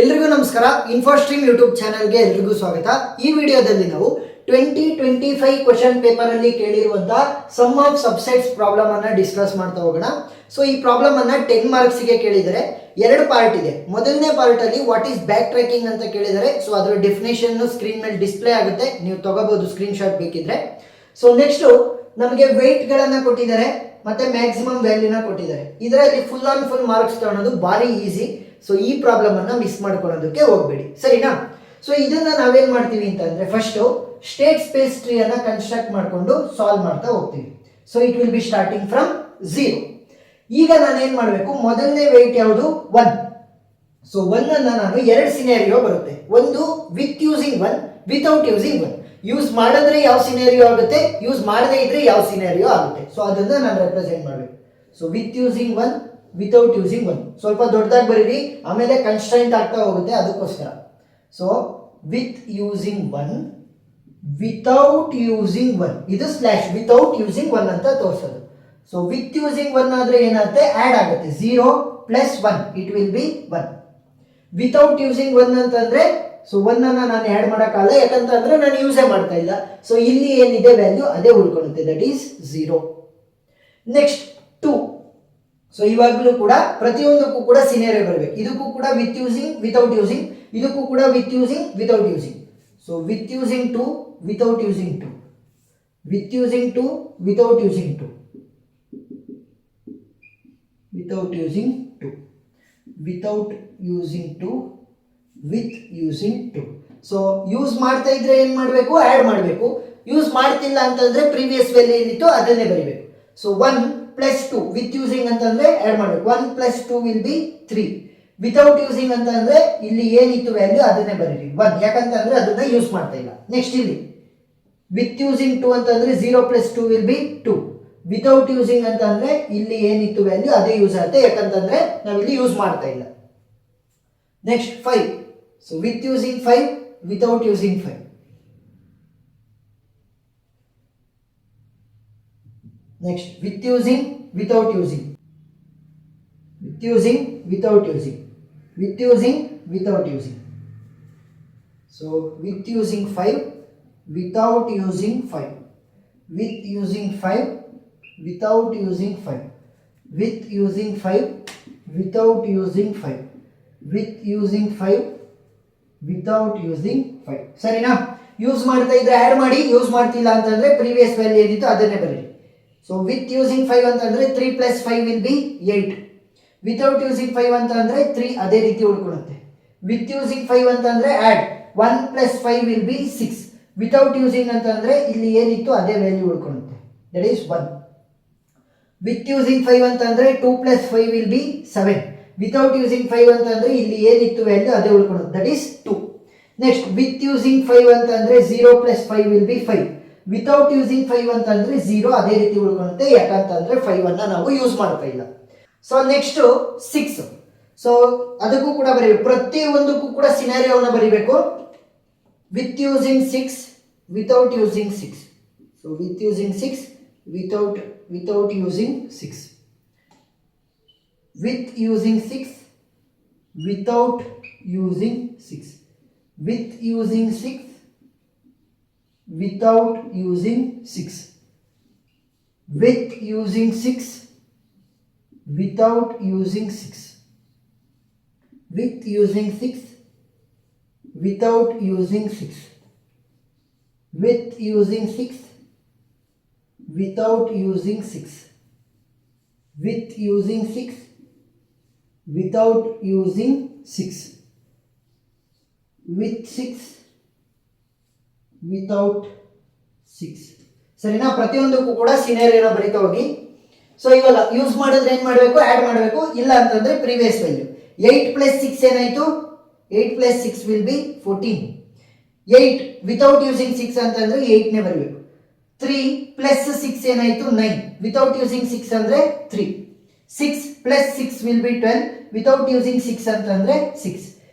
ಎಲ್ರಿಗೂ ನಮಸ್ಕಾರ. ಇನ್ಫೋಸ್ಟ್ರೀಮ್ ಯೂಟ್ಯೂಬ್ ಚಾನಲ್ಗೆ ಎಲ್ರಿಗೂ ಸ್ವಾಗತ. ಈ ವಿಡಿಯೋದಲ್ಲಿ ನಾವು 2025 ಕ್ವೆಶ್ಚನ್ ಪೇಪರ್ ಅಲ್ಲಿ ಕೇಳಿರುವಂತಹ ಸಮ್ ಆಫ್ ಸಬ್ಸೆಟ್ಸ್ ಪ್ರಾಬ್ಲಮ್ ಅನ್ನ ಡಿಸ್ಕಸ್ ಮಾಡ್ತಾ ಹೋಗೋಣ. ಸೊ ಈ ಪ್ರಾಬ್ಲಮ್ ಅನ್ನ 10 ಮಾರ್ಕ್ಸ್ ಗೆ ಕೇಳಿದರೆ ಎರಡು ಪಾರ್ಟ್ ಇದೆ. ಮೊದಲನೇ ಪಾರ್ಟ್ ಅಲ್ಲಿ ವಾಟ್ ಈಸ್ ಬ್ಯಾಕ್ ಟ್ರ್ಯಾಕಿಂಗ್ ಅಂತ ಕೇಳಿದರೆ, ಸೊ ಅದರ ಡೆಫಿನೇಷನ್ ಸ್ಕ್ರೀನ್ ಮೇಲೆ ಡಿಸ್ಪ್ಲೇ ಆಗುತ್ತೆ, ನೀವು ತಗೋಬಹುದು ಸ್ಕ್ರೀನ್ ಶಾಟ್ ಬೇಕಿದ್ರೆ. ಸೊ ನೆಕ್ಸ್ಟ್ ನಮಗೆ ವೆಯ್ಟ್ ಗಳನ್ನ ಕೊಟ್ಟಿದ್ದಾರೆ ಮತ್ತೆ ಮ್ಯಾಕ್ಸಿಮಮ್ ವ್ಯಾಲ್ಯೂನ ಕೊಟ್ಟಿದ್ದಾರೆ. ಇದರಲ್ಲಿ ಫುಲ್ ಆನ್ ಫುಲ್ ಮಾರ್ಕ್ಸ್ ತಗೊಳ್ಳೋದು ಬಾರಿ ಈಸಿ. ಸೊ ಈ ಪ್ರಾಬ್ಲಮ್ ಅನ್ನ ಮಿಸ್ ಮಾಡ್ಕೊಳ್ಳೋದಕ್ಕೆ ಹೋಗ್ಬೇಡಿ, ಸರಿನಾ? ಸೊ ಇದನ್ನ ನಾವೇನ್ ಮಾಡ್ತೀವಿ ಅಂತಂದ್ರೆ ಫಸ್ಟ್ ಸ್ಟೇಟ್ ಸ್ಪೇಸ್ ಟ್ರೀ ಅನ್ನ ಕನ್ಸ್ಟ್ರಕ್ಟ್ ಮಾಡ್ಕೊಂಡು ಸಾಲ್ವ್ ಮಾಡ್ತಾ ಹೋಗ್ತೀವಿ. So it will be starting from 0. ಈಗ ನಾನು ಏನ್ ಮಾಡಬೇಕು, ಮೊದಲನೇ ವೆಯ್ಟ್ ಯಾವುದು? 1. ಸೊ 1 ಅನ್ನ ನಾನು ಎರಡು ಸಿನಾರಿಯೋ ಬರುತ್ತೆ. ಒಂದು with using 1, without using 1. Use ಮಾಡಿದ್ರೆ ಯಾವ ಸಿನಾರಿಯೋ ಆಗುತ್ತೆ, ಯೂಸ್ ಮಾಡದೇ ಇದ್ರೆ ಯಾವ ಸಿನಾರಿಯೋ ಆಗುತ್ತೆ. ಸೊ ಅದನ್ನ ನಾನು ರೆಪ್ರೆಸೆಂಟ್ ಮಾಡಬೇಕು. So with using 1, without using 1. ಸ್ವಲ್ಪ ದೊಡ್ಡದಾಗಿ ಬರೀರಿ, ಆಮೇಲೆ ಕನ್ಸ್ಟ್ರೈಂಟ್ ಆಗ್ತಾ ಹೋಗುತ್ತೆ, ಅದಕ್ಕೋಸ್ಕರ. So with using 1, without using 1. ಇದು ಸ್ಲ್ಯಾಶ್ ವಿತೌಟ್ ಯೂಸಿಂಗ್ 1 ಅಂತ ತೋರಿಸೋದು. ಸೊ ವಿತ್ ಯೂಸಿಂಗ್ 1 ಆದ್ರೆ ಏನಾಗುತ್ತೆ, ಆಡ್ ಆಗುತ್ತೆ. 0 plus 1 it will be 1. Without using 1 ಅಂತಂದ್ರೆ ಸೊ 1 ಅನ್ನ ನಾನು ಆಡ್ ಮಾಡೋಕ್ಕಲ್ಲ, ಯಾಕಂತಂದ್ರೆ ನಾನು ಯೂಸೇ ಮಾಡ್ತಾ ಇಲ್ಲ. ಸೊ ಇಲ್ಲಿ ಏನಿದೆ ವ್ಯಾಲ್ಯೂ ಅದೇ ಉಳ್ಕೊಳ್ಳುತ್ತೆ, ದಟ್ ಈಸ್ 0. ನೆಕ್ಸ್ಟ್ 2. ಸೊ ಇವಾಗಲೂ ಕೂಡ ಪ್ರತಿಯೊಂದಕ್ಕೂ ಕೂಡ ಸಿನಾರಿಯೋ ಬರಬೇಕು. ಇದಕ್ಕೂ ಕೂಡ ವಿತ್ ಯೂಸಿಂಗ್, ವಿತೌಟ್ ಯೂಸಿಂಗ್, ಇದಕ್ಕೂ ಕೂಡ with using, without using. So with using 2, without using 2, with using 2, without using 2, without using 2, without using 2, with using 2. So use ಮಾಡ್ತಾ ಇದ್ರೆ ಏನ್ ಮಾಡಬೇಕು, ಆಡ್ ಮಾಡಬೇಕು. ಯೂಸ್ ಮಾಡ್ತಿಲ್ಲ ಅಂತಂದ್ರೆ ಪ್ರೀವಿಯಸ್ ವ್ಯಾಲ್ಯೂ ಏನಿತ್ತು ಅದನ್ನೇ ಬರೀಬೇಕು. ಸೊ 1 ಪ್ಲಸ್ 2 ವಿತ್ ಯೂಸಿಂಗ್ ಅಂತಂದ್ರೆ ಆಡ್ ಮಾಡಬೇಕು. 1 plus 2 will be 3. Without using ಅಂತಂದ್ರೆ ಇಲ್ಲಿ ಏನಿತ್ತು ವ್ಯಾಲ್ಯೂ ಅದನ್ನೇ ಬರೀರಿ 1, ಯಾಕಂತಂದ್ರೆ ಅದನ್ನ ಯೂಸ್ ಮಾಡ್ತಾ ಇಲ್ಲ. ನೆಕ್ಸ್ಟ್ ಇಲ್ಲಿ ವಿತ್ ಯೂಸಿಂಗ್ 2 ಅಂತಂದ್ರೆ 0 plus 2 will be 2. Without using ಅಂತಂದ್ರೆ ಇಲ್ಲಿ ಏನಿತ್ತು ವ್ಯಾಲ್ಯೂ ಅದೇ ಯೂಸ್ ಆಗುತ್ತೆ, ಯಾಕಂತಂದ್ರೆ ನಾವಿಲ್ಲಿ ಯೂಸ್ ಮಾಡ್ತಾ ಇಲ್ಲ. Next 5. So with using 5, without using 5. Next, with using, without using, with using, without using, with using, without using. So with using 5, without using 5, with using 5, without using 5, with using 5, without using 5, with using 5, without using 5. ಸರಿನಾ? Use ಮಾಡ್ತಾ ಇದ್ರೆ add ಮಾಡಿ, use ಮಾಡ್ತಿಲ್ಲ ಅಂತಂದ್ರೆ previous value ಏನಿತ್ತು ಅದನ್ನೇ ಬರೀರಿ. So with using 5 ಅಂತಂದ್ರೆ 3 plus 5 will B 8. Without using 5 ಅಂತಂದ್ರೆ 3 ಅದೇ ರೀತಿ ಉಳ್ಕೊಳ್ಳುತ್ತೆ. ವಿತ್ ಯೂಸಿಂಗ್ 5 ಅಂತಂದ್ರೆ add 1 plus 5 will be 6. Without using ಅಂತಂದ್ರೆ ಇಲ್ಲಿ ಏನಿತ್ತು ಅದೇ ವ್ಯಾಲ್ಯೂ ಉಳ್ಕೊಳ್ಳುತ್ತೆ, ದಟ್ ಈಸ್ 1. ವಿತ್ ಯೂಸಿಂಗ್ 5 ಅಂತಂದ್ರೆ 2 plus 5 will be 7. Without using 5 ಅಂತಂದ್ರೆ ಇಲ್ಲಿ ಏನಿತ್ತು ವ್ಯಾಲ್ಯೂ ಅದೇ ಉಳ್ಕೊಳ್ಳುತ್ತೆ, that is 2. Next with using 5 ಅಂತಂದ್ರೆ 0 plus 5 will be 5. Without using 5 ಅಂತಂದ್ರೆ 0 ಅದೇ ರೀತಿ ಉಳ್ಕೊಳ್ಳುತ್ತೆ, ಯಾಕಂತಂದ್ರೆ 5 ಅನ್ನ ನಾವು ಯೂಸ್ ಮಾಡ್ತಾ ಇಲ್ಲ. So next 6. ಸೊ ಅದಕ್ಕೂ ಕೂಡ ಬರೀಬೇಕು, ಪ್ರತಿಯೊಂದಕ್ಕೂ ಕೂಡ ಸಿನಾರಿಯೋನ ಬರೀಬೇಕು. With using 6, without using 6. So with using 6, without using 6. With using 6, without using 6. With using 6, without using 6. With using 6, without using 6. With using 6, without using 6. With using 6, without using 6. With using 6, without using 6. With 6, without 6. ಸರಿನಾ? ಪ್ರತಿಯೊಂದಕ್ಕೂ ಕೂಡ ಸಿನಾರಿಯೋನ ಬರೀತಾ ಹೋಗಿ. So ಇವಾಗ use ಮಾಡಿದ್ರೆ ಏನ್ ಮಾಡಬೇಕು, add ಮಾಡಬೇಕು. ಇಲ್ಲ ಅಂತಂದ್ರೆ ಪ್ರೀವಿಯಸ್ ವ್ಯಾಲ್ಯೂ. 8 ಪ್ಲಸ್ 6 ಏನಾಯ್ತು, 8 plus 6 will be 14. 8 without using 6 ಅಂತಂದ್ರೆ 8 ನೇ ಬರಬೇಕು. 3 ಪ್ಲಸ್ 6 ಏನಾಯ್ತು, 9. ವಿತೌಟ್ ಯೂಸಿಂಗ್ 6 ಅಂದ್ರೆ 3. 6 plus 6 will be 12. Without using 6 ಅಂತಂದ್ರೆ 6.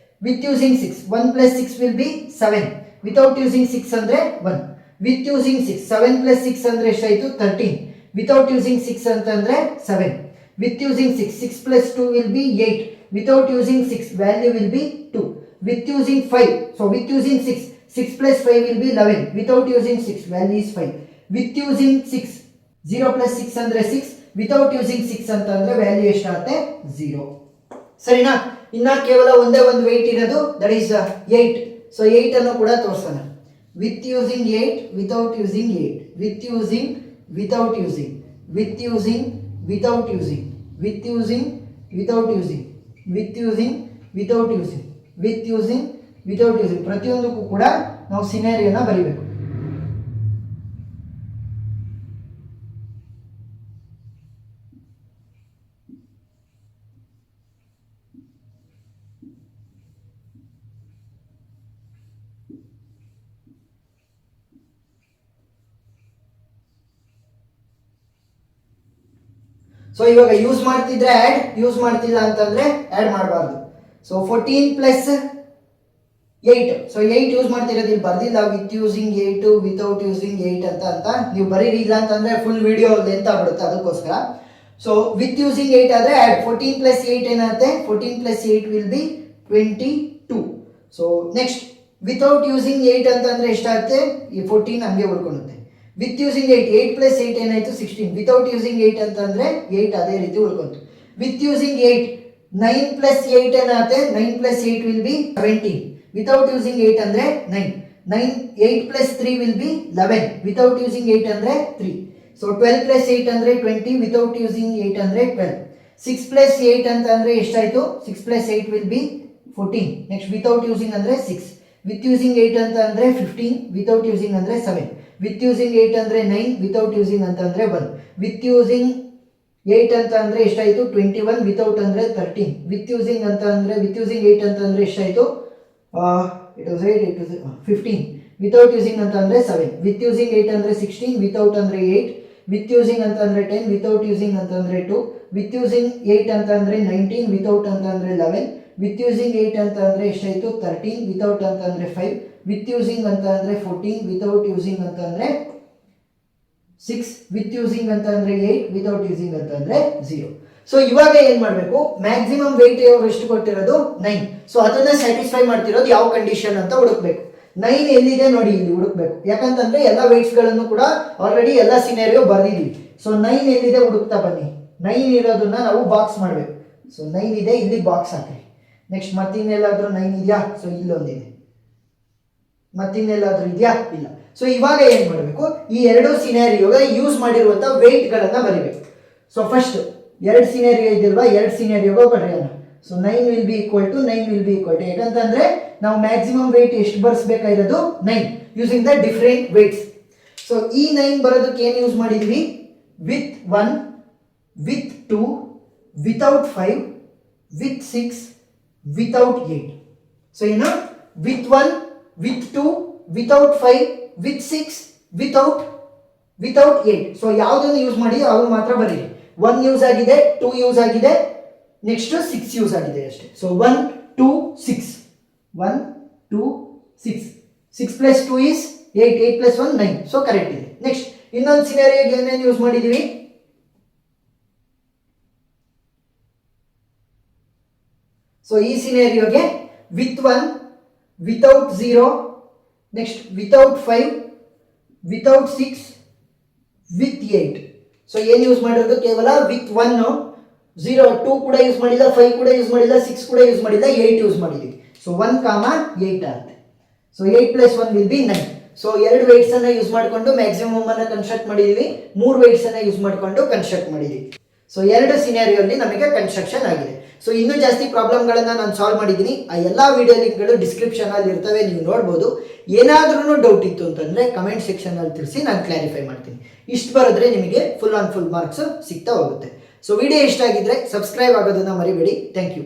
With using 6, 1 plus 6 will be 7. Without using 6 ಅಂದ್ರೆ 1. ವಿತ್ ಯೂಸಿಂಗ್ 6, 7 ಪ್ಲಸ್ 6 ಅಂದ್ರೆ ಎಷ್ಟಾಯ್ತು, 13. ವಿತೌಟ್ ಯೂಸಿಂಗ್ 6 ಅಂತಂದ್ರೆ 7. With using 6, 6 plus 2 will be 8. Without using 6, value will be 2. with using 5, so with using 6, 6 plus 5 will be 11, without using 6 value is 5, with using 6, 0 plus 6 ಅಂದ್ರೆ 6, without using 6 ಅಂತ ಅಂದ್ರೆ value ಎಷ್ಟಾಗುತ್ತೆ 0. ಸರಿನಾ? ಇನ್ನ ಕೇವಲ ಒಂದೇ ಒಂದು ವೇಟ್ ಇರೋದು, ದಟ್ ಈಸ್ 8. ಸೊ 8 ಅನ್ನು ಕೂಡ ತೋರಿಸೋಣ. with using 8, without using 8, with using, without using, with using, without using, with using, without using, with using, without using, with using, without using, ಪ್ರತಿಯೊಂದಕ್ಕೂ ಕೂಡ ನಾವು ಸಿನಾರಿಯೋನ ಬರೀಬೇಕು. ಸೊ ಇವಾಗ ಯೂಸ್ ಮಾಡ್ತಿದ್ರೆ ಆಡ್, ಯೂಸ್ ಮಾಡ್ತಿಲ್ಲ ಅಂತಂದ್ರೆ ಆಡ್ ಮಾಡಬಾರ್ದು. ಸೊ 14 ಪ್ಲಸ್ 8, ಸೊ 8 ಯೂಸ್ ಮಾಡ್ತಿರೋದು ಇಲ್ಲಿ ಬರ್ದಿಲ್ಲ, ವಿತ್ ಯೂಸಿಂಗ್ 8, ವಿತೌಟ್ ಯೂಸಿಂಗ್ 8 ಅಂತ ನೀವು ಬರೀರಿ, ಇಲ್ಲ ಅಂತಂದ್ರೆ ಫುಲ್ ವಿಡಿಯೋ ಲೆಂತ್ ಆಗ್ಬಿಡುತ್ತೆ, ಅದಕ್ಕೋಸ್ಕರ. ಸೊ ವಿತ್ ಯೂಸಿಂಗ್ 8 ಆದ್ರೆ ಆಡ್ 14 ಪ್ಲಸ್ 8 ಏನಾಗುತ್ತೆ, 14 plus 8 will be 22. So next without using 8 ಅಂತಂದ್ರೆ ಎಷ್ಟಾಗುತ್ತೆ, ಈ 14 ಹಂಗೆ ಉಳ್ಕೊಳ್ಳುತ್ತೆ. ವಿತ್ ಯೂಸಿಂಗ್ 8, 8 ಪ್ಲಸ್ 8 ಏನಾಯ್ತು 16, ವಿತೌಟ್ ಯೂಸಿಂಗ್ 8 ಅಂತಂದ್ರೆ 8 ಅದೇ ರೀತಿ ಉಳ್ಕೊಂತು. ವಿತ್ ಯೂಸಿಂಗ್ 8, 9 ಪ್ಲಸ್ 8 ಏನಾಗುತ್ತೆ, 9 plus 8 will be 17, without using 8 ಅಂದ್ರೆ 9, 8 plus 3 will be 11, without using 8 ಅಂದ್ರೆ 3. ಸೊ 12 ಪ್ಲಸ್ 8 ಅಂದ್ರೆ 20, ವಿತೌಟ್ ಯೂಸಿಂಗ್ 8 ಅಂದ್ರೆ 12. 6 ಪ್ಲಸ್ 8 ಅಂತ ಅಂದ್ರೆ ಎಷ್ಟಾಯ್ತು, 6 plus 8 will be 14. Next without using ಅಂದ್ರೆ 6, ವಿತ್ ಯೂಸಿಂಗ್ 8 ಅಂತ ಅಂದ್ರೆ 15, ವಿತೌಟ್ ಯೂಸಿಂಗ್ ಅಂದ್ರೆ 7, ವಿತ್ ಯೂಸಿಂಗ್ 8 ಅಂದ್ರೆ 9, ವಿತೌಟ್ ಯೂಸಿಂಗ್ ಅಂತ ಅಂದ್ರೆ 1, ವಿತ್ ಯೂಸಿಂಗ್ 8 ಅಂತ ಅಂದ್ರೆ ಎಷ್ಟಾಯ್ತು 21, ವಿತೌಟ್ ಅಂದ್ರೆ 13, ವಿತ್ ಯೂಸಿಂಗ್ ಅಂತ ಅಂದ್ರೆ, ವಿತ್ ಯೂಸಿಂಗ್ 8 ಅಂತ ಅಂದ್ರೆ ಎಷ್ಟಾಯ್ತು, it was 8, it was 15, without using ಅಂತ ಅಂದ್ರೆ 7, ವಿತ್ ಯೂಸಿಂಗ್ 8 ಅಂದ್ರೆ 16, ವಿತೌಟ್ ಅಂದ್ರೆ 8, ವಿತ್ ಯೂಸಿಂಗ್ ಅಂತ ಅಂದ್ರೆ 10, ವಿತೌಟ್ ಯೂಸಿಂಗ್ ಅಂತ ಅಂದ್ರೆ 2, ವಿತ್ ಯೂಸಿಂಗ್ 8 ಅಂತ ಅಂದ್ರೆ 19, ವಿತೌಟ್ ಅಂತ ಅಂದ್ರೆ 11, ವಿತ್ ಯೂಸಿಂಗ್ 8 ಅಂತ ಅಂದ್ರೆ ಎಷ್ಟಾಯ್ತು 13, ವಿತೌಟ್ ಅಂತ ಅಂದ್ರೆ 5, ವಿತ್ ಯೂಸಿಂಗ್ ಅಂತ ಅಂದ್ರೆ 14, ವಿತೌಟ್ ಯೂಸಿಂಗ್ ಅಂತ ಅಂದ್ರೆ 6, ವಿತ್ ಯೂಸಿಂಗ್ ಅಂತ ಅಂದ್ರೆ 8, ವಿತೌಟ್ ಯೂಸಿಂಗ್ ಅಂತ ಅಂದ್ರೆ 0. ಸೊ ಇವಾಗ ಏನ್ ಮಾಡಬೇಕು, ಮ್ಯಾಕ್ಸಿಮಮ್ ವೇಟ್ ಎಷ್ಟು ಕೊಟ್ಟಿರೋದು 9. ಸೊ ಅದನ್ನ ಸ್ಯಾಟಿಸ್ಫೈ ಮಾಡ್ತಿರೋದು ಯಾವ ಕಂಡೀಷನ್ ಅಂತ ಹುಡುಕ್ಬೇಕು. 9 ಎಲ್ಲಿದೆ ನೋಡಿ, ಇಲ್ಲಿ ಹುಡುಕ್ಬೇಕು. ಯಾಕಂತಂದ್ರೆ ಎಲ್ಲ ವೇಟ್ಸ್ ಗಳನ್ನು ಕೂಡ ಆಲ್ರೆಡಿ ಎಲ್ಲ ಸಿನಾರಿಯೋ ಬರ್ದಿದ್ವಿ. ಸೊ 9 ಎಲ್ಲಿದೆ ಹುಡುಕ್ತಾ ಬನ್ನಿ. 9 ಇರೋದನ್ನ ನಾವು ಬಾಕ್ಸ್ ಮಾಡಬೇಕು. ಸೊ 9 ಇದೆ, ಇಲ್ಲಿ ಬಾಕ್ಸ್ ಹಾಕಿ. ನೆಕ್ಸ್ಟ್ ಮತ್ತಿನ್ನೆಲ್ಲಾದ್ರೂ 9 ಇದೆಯಾ, ಸೊ ಇಲ್ಲೊಂದಿದೆ. ಮತ್ತಿನ್ನೆಲ್ಲಾದ್ರೂ ಇದೆಯಾ, ಇಲ್ಲ. ಸೊ ಇವಾಗ ಏನ್ ಮಾಡಬೇಕು, ಈ ಎರಡು ಸಿನಾರಿಯೋಗ ಯೂಸ್ ಮಾಡಿರುವಂತ ವೇಟ್ ಗಳನ್ನ ಬರಿಬೇಕು. ಸೊ ಫಸ್ಟ್ ಎರಡು ಸಿನಾರಿಯೋ ಇದೆಯಲ್ವಾ, ಎರಡು ಸಿನಾರಿಯೋಗ ಬರೆಯೋಣ. So 9 will be equal to 9 will be equal to, ಯಾಕಂತಂದ್ರೆ ನಾವು ಮ್ಯಾಕ್ಸಿಮಮ್ ವೇಟ್ ಎಷ್ಟು ಬರ್ಸ್ಬೇಕಾಗಿರೋದು 9 using the different weights. So ಈ 9 ಬರೋದಕ್ಕೆ ಏನು ಯೂಸ್ ಮಾಡಿದ್ವಿ, with 1, with 2, without 5, with 6, without 8. So ಏನು, with 1, with 2, without 5, with 6, without 8. So ಯಾವುದನ್ನು ಯೂಸ್ ಮಾಡಿ ಅವ್ರು ಮಾತ್ರ ಬರೀರಿ. 1 ಯೂಸ್ ಆಗಿದೆ, 2 ಯೂಸ್ ಆಗಿದೆ, ನೆಕ್ಸ್ಟ್ 6 ಯೂಸ್ ಆಗಿದೆ ಅಷ್ಟೇ. So 1, 2, 6, 1, 2, 6, 6 plus 2 is 8, 8 plus 1 9. So correct ಇದೆ. ನೆಕ್ಸ್ಟ್ ಇನ್ನೊಂದು ಸಿನಾರಿಯೋಗೆ ಏನೇನು ಯೂಸ್ ಮಾಡಿದೀವಿ, ಸೊ ಈ ಸಿನಾರಿಯೋಗೆ with 1, without 0, next without 5, without 6, with 8. So ಏನು ಯೂಸ್ ಮಾಡಿರೋದು, ಕೇವಲ ವಿತ್ 1, 0, 2 ಕೂಡ ಯೂಸ್ ಮಾಡಿಲ್ಲ, 5 ಕೂಡ ಯೂಸ್ ಮಾಡಿಲ್ಲ, 6 ಕೂಡ ಯೂಸ್ ಮಾಡಿಲ್ಲ, 8 ಯೂಸ್ ಮಾಡಿದ್ವಿ. ಸೊ 1, 8 ಆಗುತ್ತೆ. So 8 plus 1 will be 9. So ಎರಡು ವೇಟ್ಸ್ ಅನ್ನ ಯೂಸ್ ಮಾಡಿಕೊಂಡು ಮ್ಯಾಕ್ಸಿಮಮ್ ಅನ್ನ ಕನ್ಸ್ಟ್ರಕ್ಟ್ ಮಾಡಿದೀವಿ, 3 ವೇಟ್ಸ್ ಅನ್ನ ಯೂಸ್ ಮಾಡಿಕೊಂಡು ಕನ್ಸ್ಟ್ರಕ್ಟ್ ಮಾಡಿದೀವಿ. ಸೊ ಎರಡು ಸಿನಾರಿಯೋಲ್ಲಿ ನಮಗೆ ಕನ್ಸ್ಟ್ರಕ್ಷನ್ ಆಗಿದೆ. ಸೊ ಇನ್ನೂ ಜಾಸ್ತಿ ಪ್ರಾಬ್ಲಮ್ಗಳನ್ನ ನಾನು ಸಾಲ್ವ್ ಮಾಡಿದ್ದೀನಿ. ಆ ಎಲ್ಲ ವಿಡಿಯೋ ಲಿಂಕ್ಗಳು ಡಿಸ್ಕ್ರಿಪ್ಷನ್ ಅಲ್ಲಿ ಇರ್ತವೆ, ನೀವು ನೋಡ್ಬೋದು. ಏನಾದ್ರೂ ಡೌಟ್ ಇತ್ತು ಅಂತಂದ್ರೆ ಕಮೆಂಟ್ ಸೆಕ್ಷನ್ ಅಲ್ಲಿ ತಿಳಿಸಿ, ನಾನು ಕ್ಲಾರಿಫೈ ಮಾಡ್ತೀನಿ. ಇಷ್ಟು ಬರೆದ್ರೆ ನಿಮಗೆ ಫುಲ್ ಆನ್ ಫುಲ್ ಮಾರ್ಕ್ಸ್ ಸಿಗ್ತಾ ಹೋಗುತ್ತೆ. ಸೊ ವಿಡಿಯೋ ಇಷ್ಟ ಆಗಿದ್ರೆ ಸಬ್ಸ್ಕ್ರೈಬ್ ಆಗೋದನ್ನ ಮರಿಬೇಡಿ. Thank you.